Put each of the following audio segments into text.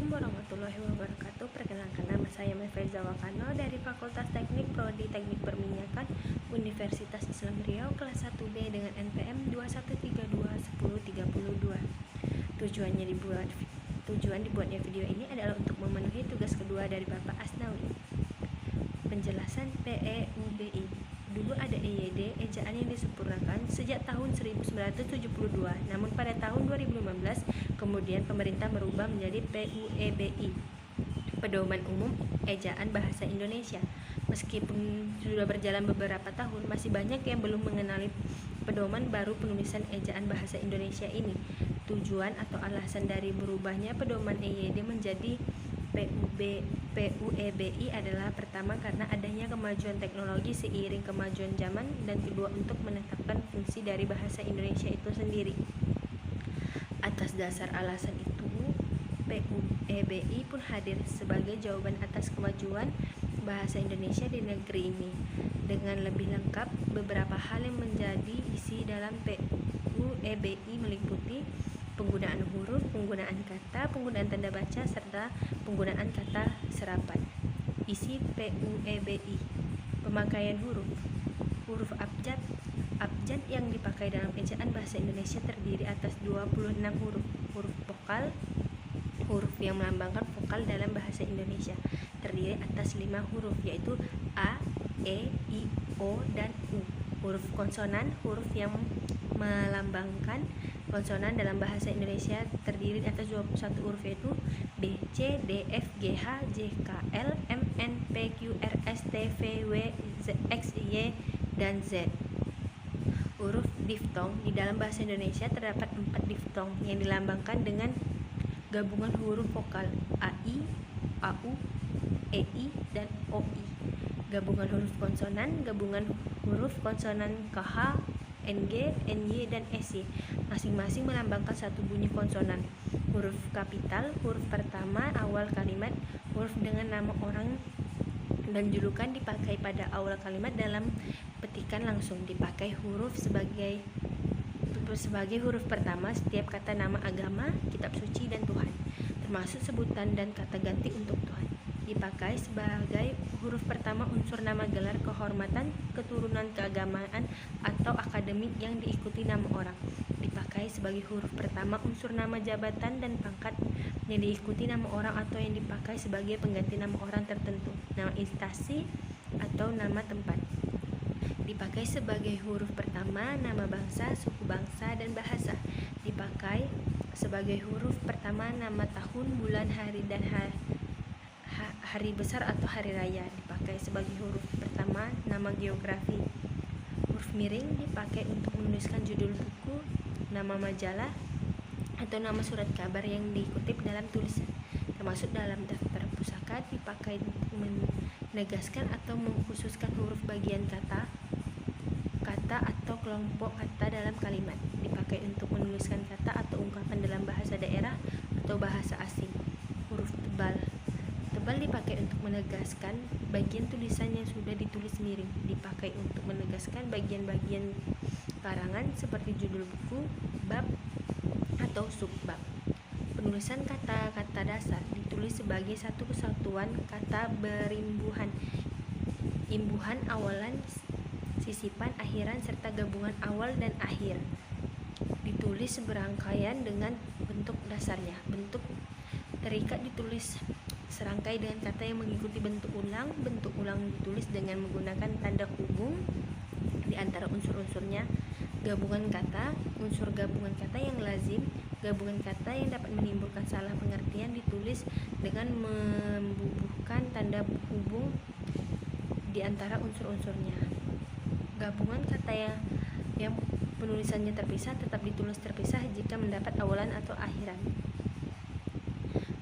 Assalamualaikum warahmatullahi wabarakatuh. Perkenalkan, nama saya Mefeza Wakano dari Fakultas Teknik Prodi Teknik Perminyakan Universitas Islam Riau kelas 1B dengan NPM 21321032. Tujuan dibuatnya video ini adalah untuk memenuhi tugas kedua dari Bapak Asnawi. Penjelasan PEUBI. Dulu ada EYD, ejaan yang disempurnakan sejak tahun 1972. Namun pada tahun 2015, kemudian pemerintah merubah menjadi PUEBI, Pedoman Umum Ejaan Bahasa Indonesia. Meskipun sudah berjalan beberapa tahun, masih banyak yang belum mengenali pedoman baru penulisan ejaan bahasa Indonesia ini. Tujuan atau alasan dari berubahnya pedoman EYD menjadi PUEBI adalah pertama karena adanya kemajuan teknologi seiring kemajuan zaman, dan kedua untuk menetapkan fungsi dari bahasa Indonesia itu sendiri. Atas dasar alasan itu, PUEBI pun hadir sebagai jawaban atas kemajuan bahasa Indonesia di negeri ini. Dengan lebih lengkap, beberapa hal yang menjadi isi dalam PUEBI meliputi penggunaan huruf, penggunaan kata, penggunaan tanda baca, serta penggunaan kata serapan. Isi PUEBI: pemakaian huruf. Huruf abjad yang dipakai dalam ejaan bahasa Indonesia terdiri atas 26 huruf. Huruf vokal, huruf yang melambangkan vokal dalam bahasa Indonesia, terdiri atas 5 huruf, yaitu A, E, I, O, dan U. Huruf konsonan, huruf yang melambangkan konsonan dalam bahasa Indonesia, terdiri atas 21 huruf, yaitu B, C, D, F, G, H, J, K, L, M, N, P, Q, R, S, T, V, W, X, Y, dan Z. Huruf diftong. Di dalam bahasa Indonesia terdapat 4 diftong yang dilambangkan dengan gabungan huruf vokal AI, AU, EI, dan OI. Gabungan huruf konsonan, gabungan huruf konsonan KH, NG, NY, dan SY, masing-masing melambangkan satu bunyi konsonan. Huruf kapital, huruf pertama awal kalimat, huruf dengan nama orang dan julukan dipakai pada awal kalimat dalam petikan langsung. Dipakai huruf sebagai huruf pertama setiap kata nama agama, kitab suci, dan Tuhan, termasuk sebutan dan kata ganti untuk Tuhan. Dipakai sebagai huruf pertama unsur nama gelar kehormatan, keturunan keagamaan, atau akademik yang diikuti nama orang. Dipakai sebagai huruf pertama unsur nama jabatan dan pangkat yang diikuti nama orang, atau yang dipakai sebagai pengganti nama orang tertentu, nama instansi, atau nama tempat. Dipakai sebagai huruf pertama nama bangsa, suku bangsa, dan bahasa. Dipakai sebagai huruf pertama nama tahun, bulan, hari, dan hari besar atau hari raya. Dipakai sebagai huruf pertama nama geografi. Huruf miring dipakai untuk menuliskan judul buku, nama majalah, atau nama surat kabar yang dikutip dalam tulisan, termasuk dalam daftar pusaka. Dipakai untuk menegaskan atau mengkhususkan huruf bagian kata atau kelompok kata dalam kalimat. Dipakai untuk menuliskan kata atau ungkapan dalam bahasa daerah atau bahasa asing. Huruf tebal dipakai untuk menegaskan bagian tulisan yang sudah ditulis miring. Dipakai untuk menegaskan bagian-bagian karangan seperti judul buku, bab, atau subbab. Penulisan kata-kata dasar ditulis sebagai satu kesatuan kata berimbuhan, imbuhan, awalan, sisipan, akhiran, serta gabungan awal dan akhir. Ditulis berangkaian dengan bentuk dasarnya. Bentuk terikat ditulis serangkai dengan kata yang mengikuti bentuk ulang. Bentuk ulang ditulis dengan menggunakan tanda hubung di antara unsur-unsurnya. Gabungan kata, unsur gabungan kata yang lazim, gabungan kata yang dapat menimbulkan salah pengertian ditulis dengan membubuhkan tanda hubung di antara unsur-unsurnya. Gabungan kata yang penulisannya terpisah tetap ditulis terpisah jika mendapat awalan atau akhiran.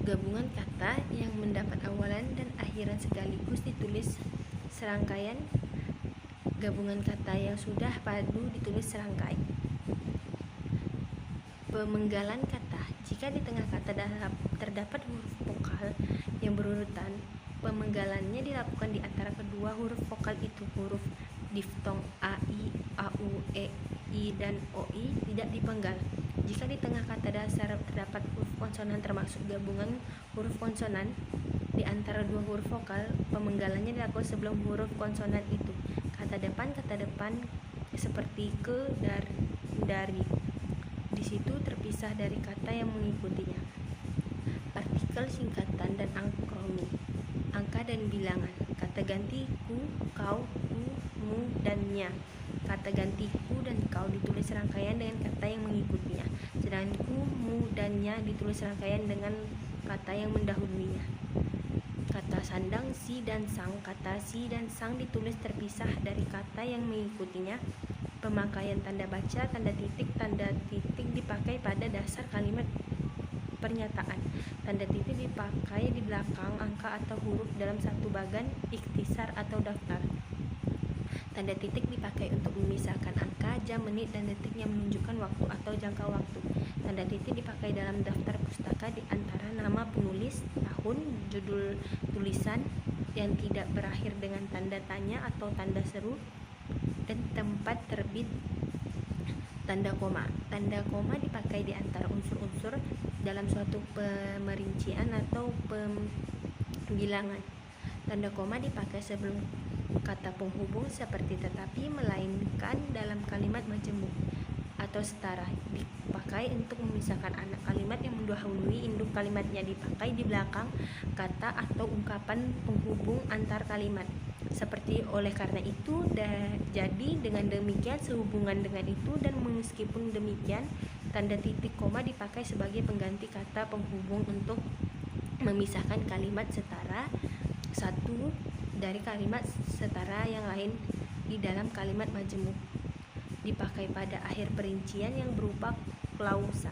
Gabungan kata yang mendapat awalan dan akhiran sekaligus ditulis serangkaian. Gabungan kata yang sudah padu ditulis serangkai. Pemenggalan kata. Jika di tengah kata terdapat huruf vokal yang berurutan, pemenggalannya dilakukan di antara kedua huruf vokal itu. Huruf diftong AI, AU, EI, dan OI tidak dipenggal. Jika di tengah kata dasar terdapat huruf konsonan termasuk gabungan huruf konsonan di antara dua huruf vokal, pemenggalannya dilakukan sebelum huruf konsonan itu. Kata depan seperti ke, dari. Di situ terpisah dari kata yang mengikutinya. Partikel, singkatan, dan ankromi. Angka dan bilangan. Kata ganti ku, kau, ku, mu, dan nya. Kata ganti ku dan kau ditulis serangkaian dengan kata yang mengikutinya. Sedangkan ku, mu, dan nya ditulis serangkaian dengan kata yang mendahulunya. Kata sandang, si, dan sang. Kata si dan sang ditulis terpisah dari kata yang mengikutinya. Pemakaian tanda baca, tanda titik dipakai pada dasar kalimat pernyataan. Tanda titik dipakai di belakang angka atau huruf dalam satu bagan ikhtisar atau daftar. Tanda titik dipakai untuk memisahkan angka, jam, menit, dan detik yang menunjukkan waktu atau jangka waktu. Tanda titik dipakai dalam daftar pustaka di antara nama penulis, tahun, judul tulisan yang tidak berakhir dengan tanda tanya atau tanda seru, dan tempat terbit. Tanda koma. Tanda koma dipakai di antara unsur-unsur dalam suatu pemerincian atau pembilangan. Tanda koma dipakai sebelum kata penghubung seperti tetapi, melainkan dalam kalimat majemuk atau setara. Dipakai untuk memisahkan anak kalimat yang mendahului induk kalimatnya. Dipakai di belakang kata atau ungkapan penghubung antar kalimat. Seperti oleh karena itu, jadi dengan demikian, sehubungan dengan itu, dan meskipun demikian, tanda titik koma dipakai sebagai pengganti kata penghubung untuk memisahkan kalimat setara satu dari kalimat setara yang lain di dalam kalimat majemuk. Dipakai pada akhir perincian yang berupa klausa.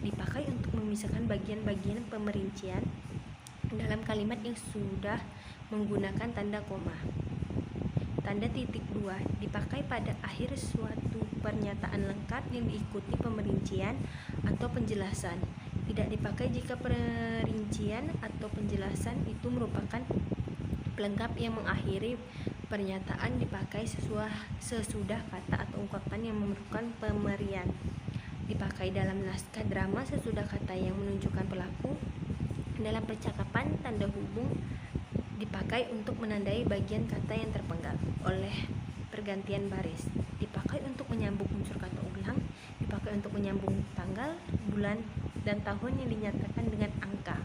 Dipakai untuk memisahkan bagian-bagian pemerincian dalam kalimat yang sudah menggunakan tanda koma. Tanda titik dua dipakai pada akhir suatu pernyataan lengkap yang diikuti pemerincian atau penjelasan. Tidak dipakai jika perincian atau penjelasan itu merupakan pelengkap yang mengakhiri pernyataan. Dipakai sesudah kata atau ungkapan yang memerlukan pemerian. Dipakai dalam naskah drama sesudah kata yang menunjukkan pelaku. Dalam percakapan, tanda hubung dipakai untuk menandai bagian kata yang terpenggal oleh pergantian baris. Dipakai untuk menyambung unsur kata ulang. Dipakai untuk menyambung tanggal, bulan, dan tahun yang dinyatakan dengan angka,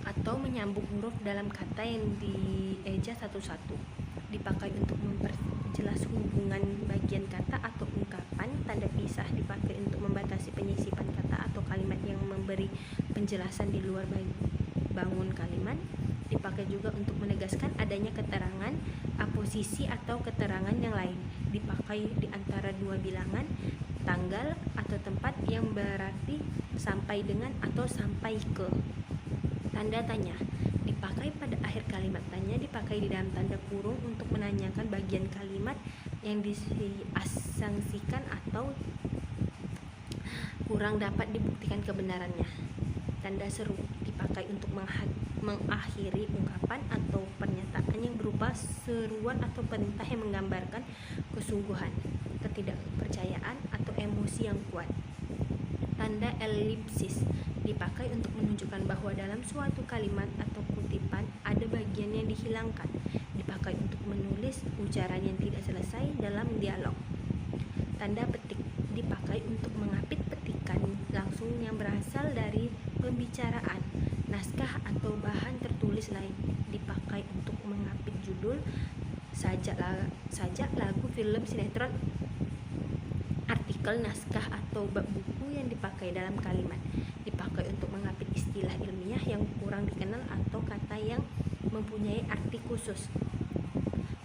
atau menyambung huruf dalam kata yang dieja satu-satu. Dipakai untuk memperjelas hubungan bagian kata atau ungkapan. Tanda pisah dipakai untuk membatasi penyisipan kata atau kalimat yang memberi penjelasan di luar bangun kalimat. Dipakai juga untuk menegaskan adanya keterangan aposisi atau keterangan yang lain. Dipakai di antara dua bilangan, tanggal atau tempat, yang berarti sampai dengan atau sampai ke. Tanda tanya dipakai pada akhir kalimat tanya. Dipakai di dalam tanda kurung untuk menanyakan bagian kalimat yang diasangsikan atau kurang dapat dibuktikan kebenarannya. Tanda seru dipakai untuk mengakhiri ungkapan atau pernyataan yang berupa seruan atau perintah yang menggambarkan kesungguhan, ketidakpercayaan, atau emosi yang kuat. Tanda elipsis dipakai untuk menunjukkan bahwa dalam suatu kalimat atau kutipan ada bagian yang dihilangkan. Dipakai untuk menulis ucapan yang tidak selesai dalam dialog. Tanda petik dipakai untuk mengapit petikan langsung yang berasal dari pembicaraan, naskah, atau bahan tertulis lain. Dipakai untuk mengapit judul, sajak lagu, film, sinetron, artikel, naskah, atau bab buku yang dipakai dalam kalimat. Dipakai untuk mengapit istilah ilmiah yang kurang dikenal atau kata yang mempunyai arti khusus.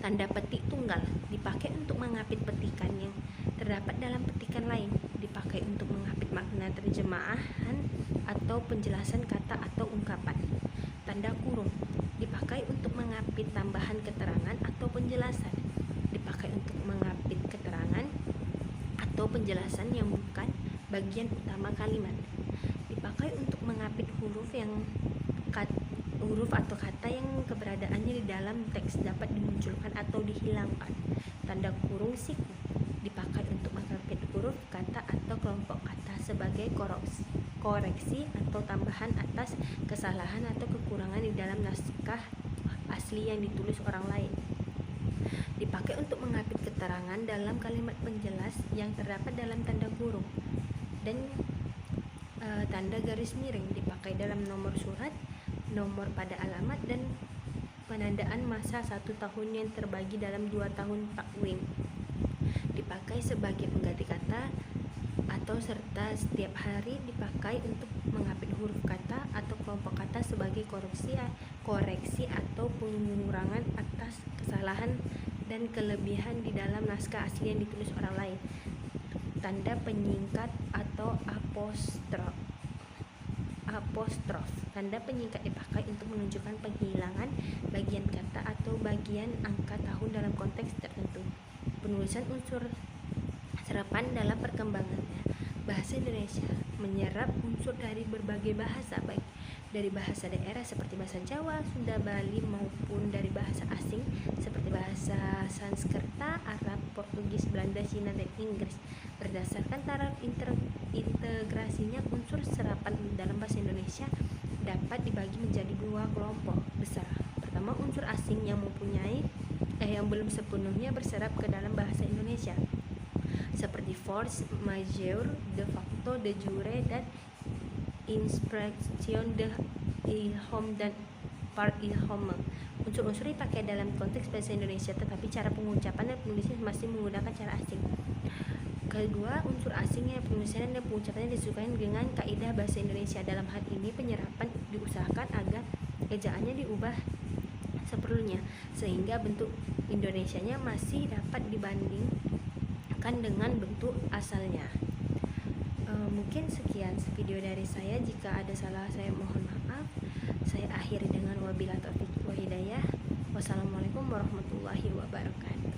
Tanda petik tunggal dipakai untuk mengapit petikan yang terdapat dalam petikan lain. Dipakai untuk mengapit makna terjemahan atau penjelasan kata atau ungkapan. Tanda kurung dipakai untuk mengapit tambahan keterangan atau penjelasan. Dipakai untuk mengapit keterangan atau penjelasan yang bukan bagian utama kalimat. Dipakai untuk mengapit huruf atau kata yang keberadaannya di dalam teks dapat dimunculkan atau dihilangkan. Tanda kurung siku dipakai untuk mengapit huruf sebagai koreksi atau tambahan atas kesalahan atau kekurangan di dalam naskah asli yang ditulis orang lain. Dipakai untuk mengapit keterangan dalam kalimat penjelas yang terdapat dalam tanda kurung dan tanda garis miring. Dipakai dalam nomor surat, nomor pada alamat, dan penandaan masa 1 tahun yang terbagi dalam 2 tahun takwim. Dipakai sebagai pengganti kata atau serta setiap hari dipakai untuk mengapit huruf kata atau kelompok kata sebagai koreksi atau pengurangan atas kesalahan dan kelebihan di dalam naskah asli yang ditulis orang lain. Tanda penyingkat atau apostrof. Tanda penyingkat dipakai untuk menunjukkan penghilangan bagian kata atau bagian angka tahun dalam konteks tertentu. Penulisan unsur serapan dalam perkembangannya. Bahasa Indonesia menyerap unsur dari berbagai bahasa, baik dari bahasa daerah seperti bahasa Jawa, Sunda, Bali, maupun dari bahasa asing seperti bahasa Sanskerta, Arab, Portugis, Belanda, Cina, dan Inggris. Berdasarkan taraf integrasinya, unsur serapan dalam bahasa Indonesia dapat dibagi menjadi 2 kelompok besar. Pertama, unsur asing yang belum sepenuhnya berserap ke dalam bahasa Indonesia, seperti force majeure, de facto, de jure, dan inspiration, de ilham, dan par ilham. Unsur-unsur dipakai dalam konteks bahasa Indonesia, tetapi cara pengucapan dan penulisan masih menggunakan cara asing. Kedua, unsur asing yang penulisan dan pengucapannya disesuaikan dengan kaidah bahasa Indonesia. Dalam hal ini, penyerapan diusahakan agar ejaannya diubah seperlunya, sehingga bentuk Indonesianya masih dapat dibandingkan dengan bentuk asalnya. Mungkin sekian video dari saya. Jika ada salah, saya mohon maaf. Saya akhiri dengan wabillahi taufiq wa hidayah. Wassalamualaikum warahmatullahi wabarakatuh.